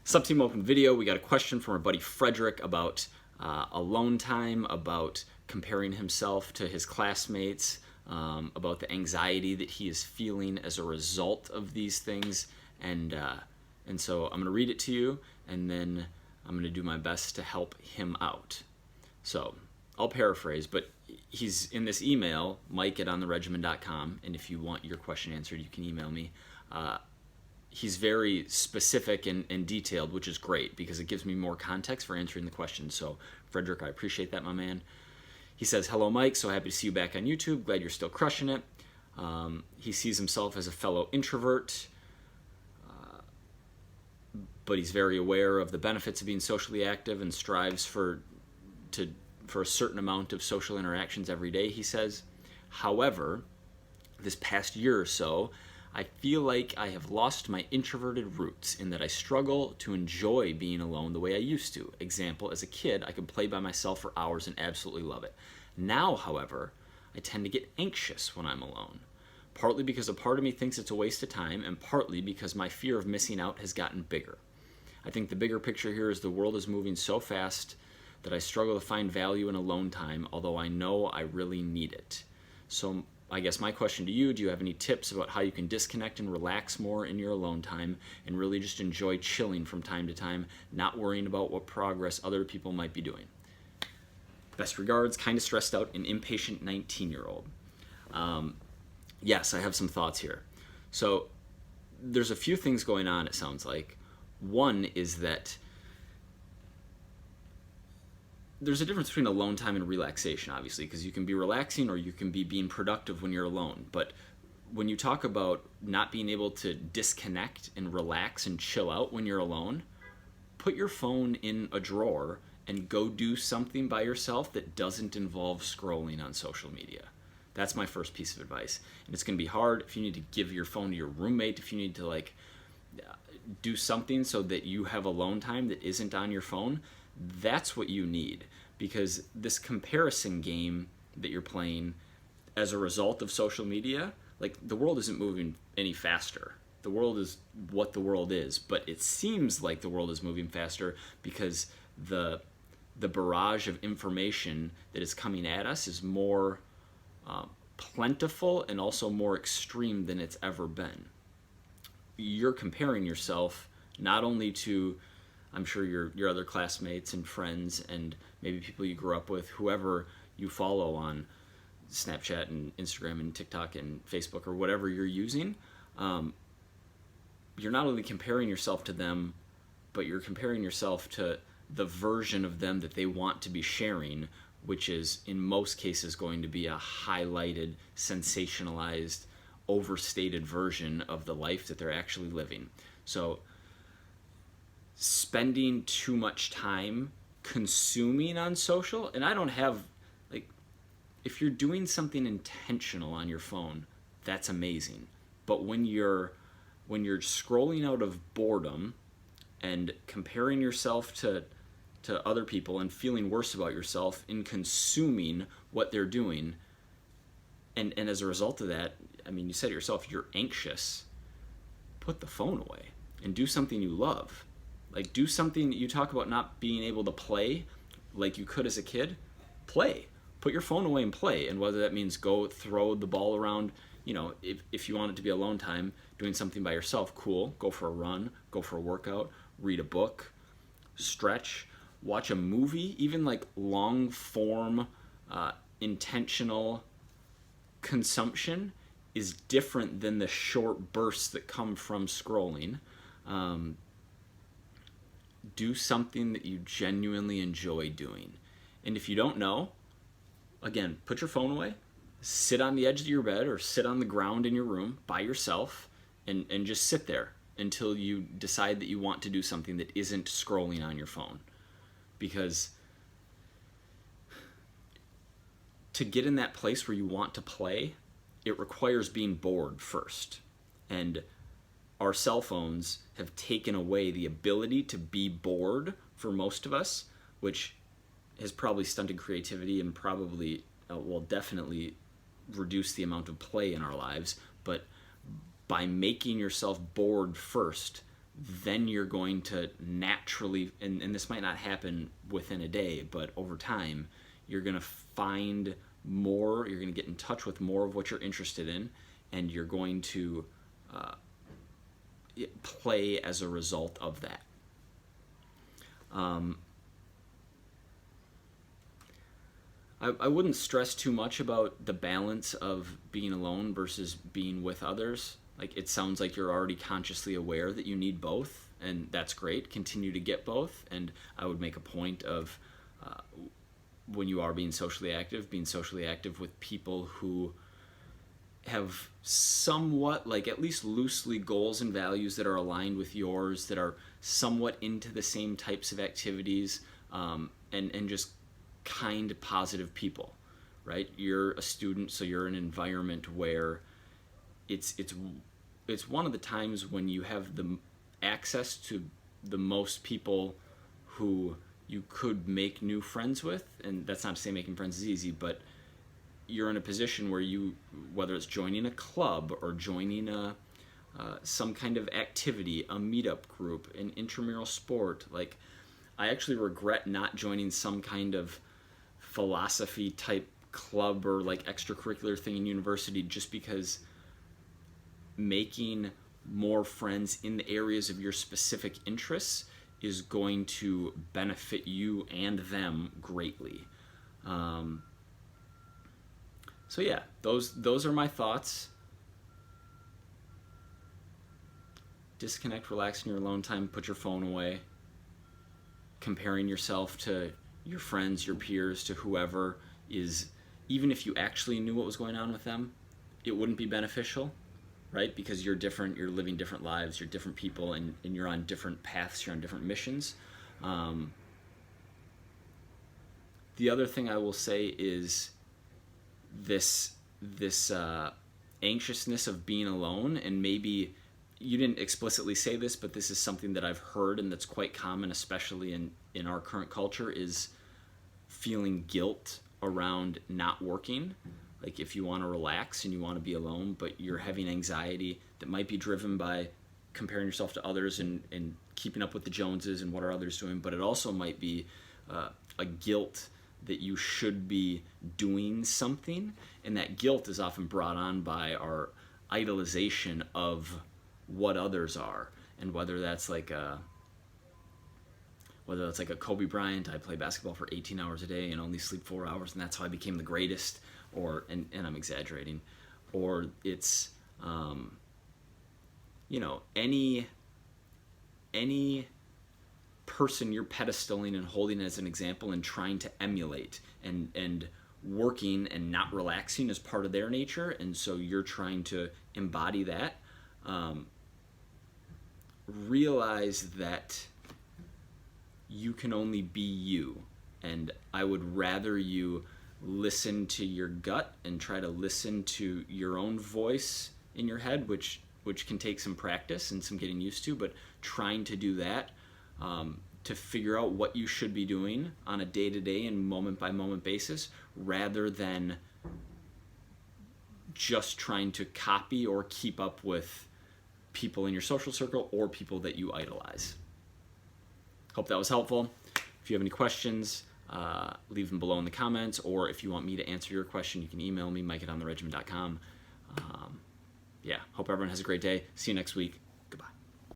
Sub-Team Open video, we got a question from our buddy Frederick about alone time, about comparing himself to his classmates, about the anxiety that he is feeling as a result of these things. And so I'm going to read it to you, and then I'm going to do my best to help him out. So I'll paraphrase, but he's in this email, mike@ontheregimen.com, and if you want your question answered, you can email me. He's very specific and detailed, which is great because it gives me more context for answering the question. So, Frederick, I appreciate that, my man. He says, "Hello, Mike. So happy to see you back on YouTube. Glad you're still crushing it." He sees himself as a fellow introvert, but he's very aware of the benefits of being socially active and strives for a certain amount of social interactions every day, he says. However, this past year or so, I feel like I have lost my introverted roots in that I struggle to enjoy being alone the way I used to. Example, as a kid, I could play by myself for hours and absolutely love it. Now, however, I tend to get anxious when I'm alone. Partly because a part of me thinks it's a waste of time, and partly because my fear of missing out has gotten bigger. I think the bigger picture here is the world is moving so fast that I struggle to find value in alone time, although I know I really need it. So I guess my question to you, do you have any tips about how you can disconnect and relax more in your alone time and really just enjoy chilling from time to time, not worrying about what progress other people might be doing? Best regards, kind of stressed out, an impatient 19-year-old. Yes, I have some thoughts here. So there's a few things going on, it sounds like. One is that there's a difference between alone time and relaxation, obviously, because you can be relaxing or you can be being productive when you're alone. But when you talk about not being able to disconnect and relax and chill out when you're alone, put your phone in a drawer and go do something by yourself that doesn't involve scrolling on social media. That's my first piece of advice. And it's going to be hard if you need to give your phone to your roommate, if you need to do something so that you have alone time that isn't on your phone. That's what you need, because this comparison game that you're playing as a result of social media, the world isn't moving any faster. The world is what the world is, but it seems like the world is moving faster because the barrage of information that is coming at us is more plentiful and also more extreme than it's ever been. You're comparing yourself not only to, I'm sure, your other classmates and friends and maybe people you grew up with, whoever you follow on Snapchat and Instagram and TikTok and Facebook or whatever you're using. You're not only comparing yourself to them, but you're comparing yourself to the version of them that they want to be sharing, which is in most cases going to be a highlighted, sensationalized, overstated version of the life that they're actually living. So spending too much time consuming on social, and I don't have, if you're doing something intentional on your phone, that's amazing. But when you're scrolling out of boredom and comparing yourself to other people and feeling worse about yourself in consuming what they're doing, and as a result of that, you said it yourself, you're anxious, put the phone away and do something you love. Do something. You talk about not being able to play like you could as a kid. Play. Put your phone away and play. And whether that means go throw the ball around, if you want it to be alone time, doing something by yourself, cool. Go for a run, go for a workout, read a book, stretch, watch a movie, even long form, intentional consumption is different than the short bursts that come from scrolling. Do something that you genuinely enjoy doing. And if you don't know, again, put your phone away, sit on the edge of your bed or sit on the ground in your room by yourself and just sit there until you decide that you want to do something that isn't scrolling on your phone. Because to get in that place where you want to play, it requires being bored first. And our cell phones have taken away the ability to be bored for most of us, which has probably stunted creativity and probably will definitely reduce the amount of play in our lives. But by making yourself bored first, then you're going to naturally, and this might not happen within a day, but over time, you're going to find more, you're going to get in touch with more of what you're interested in, and you're going to play as a result of that. I wouldn't stress too much about the balance of being alone versus being with others. Like, it sounds like you're already consciously aware that you need both, and that's great. Continue to get both, and I would make a point of when you are being socially active with people who have somewhat, like, at least loosely, goals and values that are aligned with yours, that are somewhat into the same types of activities, and just kind, positive people, right? You're a student, so you're in an environment where it's one of the times when you have the access to the most people who you could make new friends with. And that's not to say making friends is easy, but you're in a position where you, whether it's joining a club or joining some kind of activity, a meetup group, an intramural sport. Like, I actually regret not joining some kind of philosophy type club or like extracurricular thing in university, just because making more friends in the areas of your specific interests is going to benefit you and them greatly. So yeah, those are my thoughts. Disconnect, relax in your alone time, put your phone away. Comparing yourself to your friends, your peers, to whoever is, even if you actually knew what was going on with them, it wouldn't be beneficial, right? Because you're different, you're living different lives, you're different people, and you're on different paths, you're on different missions. The other thing I will say is this anxiousness of being alone, and maybe you didn't explicitly say this, but this is something that I've heard and that's quite common, especially in our current culture, is feeling guilt around not working. Like, if you want to relax and you want to be alone, but you're having anxiety that might be driven by comparing yourself to others and keeping up with the Joneses and what are others doing, but it also might be a guilt that you should be doing something, and that guilt is often brought on by our idolization of what others are, and whether that's like a Kobe Bryant, I play basketball for 18 hours a day and only sleep 4 hours, and that's how I became the greatest, or and I'm exaggerating, or it's any person you're pedestaling and holding as an example and trying to emulate, and working and not relaxing is part of their nature, and so you're trying to embody that. Realize that you can only be you, and I would rather you listen to your gut and try to listen to your own voice in your head, which can take some practice and some getting used to, but trying to do that, to figure out what you should be doing on a day-to-day and moment-by-moment basis, rather than just trying to copy or keep up with people in your social circle or people that you idolize. Hope that was helpful. If you have any questions, leave them below in the comments, or if you want me to answer your question, you can email me, mike@ontheregimen.com. Hope everyone has a great day. See you next week.